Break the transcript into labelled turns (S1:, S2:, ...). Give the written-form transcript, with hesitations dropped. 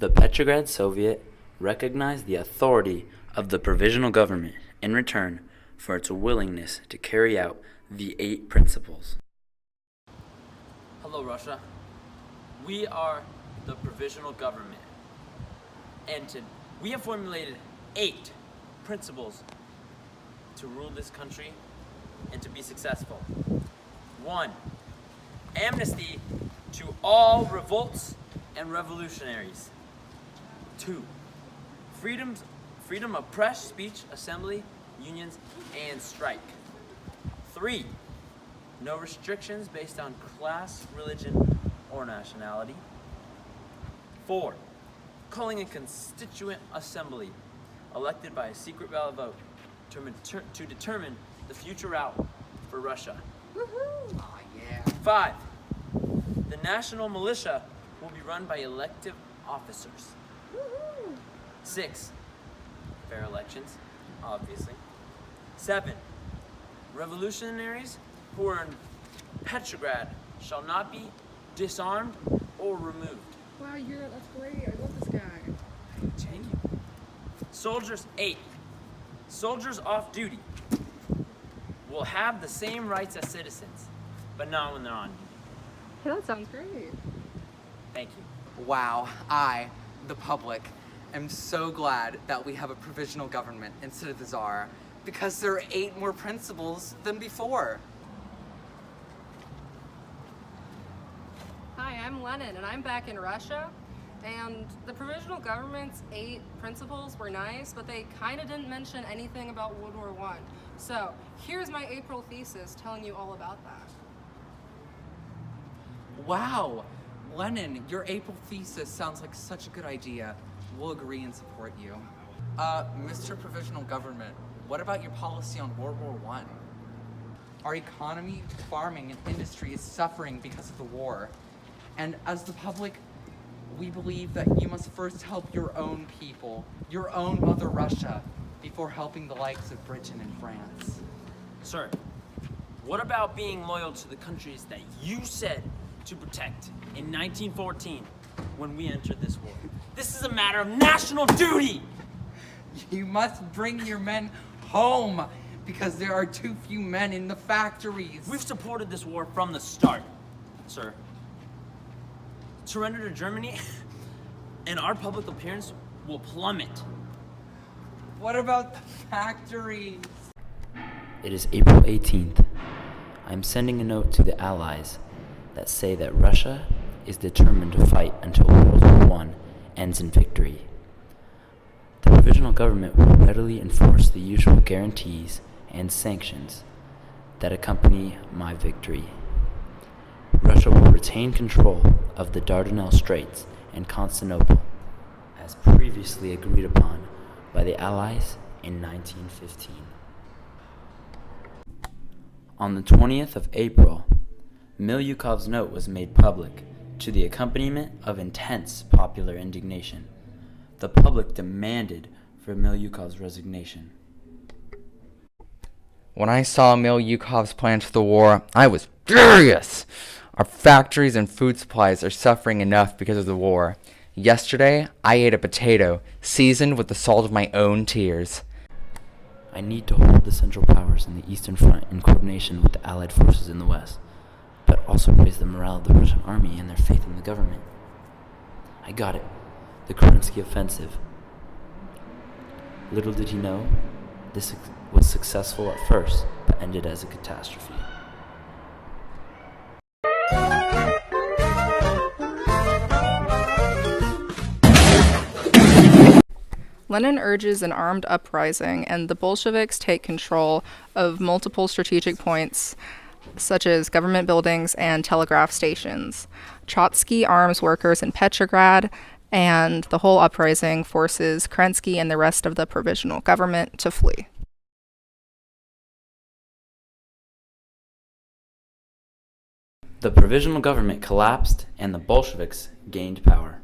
S1: The Petrograd Soviet recognized the authority of the provisional government in return for its willingness to carry out the 8 principles.
S2: Hello, Russia. We are the provisional government, and we have formulated 8 principles to rule this country and to be successful. 1. Amnesty to all revolts and revolutionaries. 2. Freedom of press, speech, assembly, unions, and strike. 3. No restrictions based on class, religion, or nationality. 4. Calling a constituent assembly elected by a secret ballot vote to determine the future route for Russia.
S3: Woohoo! Oh, yeah.
S2: 5. The national militia will be run by elective officers.
S3: Woohoo!
S2: 6. Fair elections, obviously. 7. Revolutionaries who are in Petrograd shall not be disarmed or removed.
S3: Wow, that's great. I love this guy.
S2: Thank you. Soldiers, 8. Soldiers off duty will have the same rights as citizens, but not when they're on duty.
S3: Hey, that sounds great.
S2: Thank you.
S4: Wow, I, the public, am so glad that we have a provisional government instead of the Tsar, because there are 8 more principles than before.
S5: Hi, I'm Lennon, and I'm back in Russia. And the provisional government's 8 principles were nice, but they kind of didn't mention anything about World War I. So here's my April thesis telling you all about that.
S4: Wow, Lennon, your April thesis sounds like such a good idea. We'll agree and support you. Mr. Provisional Government, what about your policy on World War I? Our economy, farming, and industry is suffering because of the war. And as the public, we believe that you must first help your own people, your own Mother Russia, before helping the likes of Britain and France.
S2: Sir, what about being loyal to the countries that you said to protect in 1914 when we entered this war? This is a matter of national duty!
S4: You must bring your men home because there are too few men in the factories.
S2: We've supported this war from the start, sir. Surrender to Germany and our public appearance will plummet.
S4: What about the factories?
S1: It is April 18th. I am sending a note to the Allies that say that Russia is determined to fight until World War I ends in victory. The provisional government will readily enforce the usual guarantees and sanctions that accompany my victory. Russia will retain control of the Dardanelles Straits and Constantinople, as previously agreed upon by the Allies in 1915. On the 20th of April, Milyukov's note was made public to the accompaniment of intense popular indignation. The public demanded for Milyukov's resignation.
S6: When I saw Milyukov's plans for the war, I was furious. Our factories and food supplies are suffering enough because of the war. Yesterday, I ate a potato seasoned with the salt of my own tears.
S1: I need to hold the Central Powers in the Eastern Front in coordination with the Allied forces in the West, but also raise the morale of the Russian army and their faith in the government. I got it. The Kerensky offensive. Little did he know, this was successful at first, but ended as a catastrophe.
S5: Lenin urges an armed uprising, and the Bolsheviks take control of multiple strategic points, such as government buildings and telegraph stations. Trotsky arms workers in Petrograd, and the whole uprising forces Kerensky and the rest of the provisional government to flee.
S1: The provisional government collapsed, and the Bolsheviks gained power.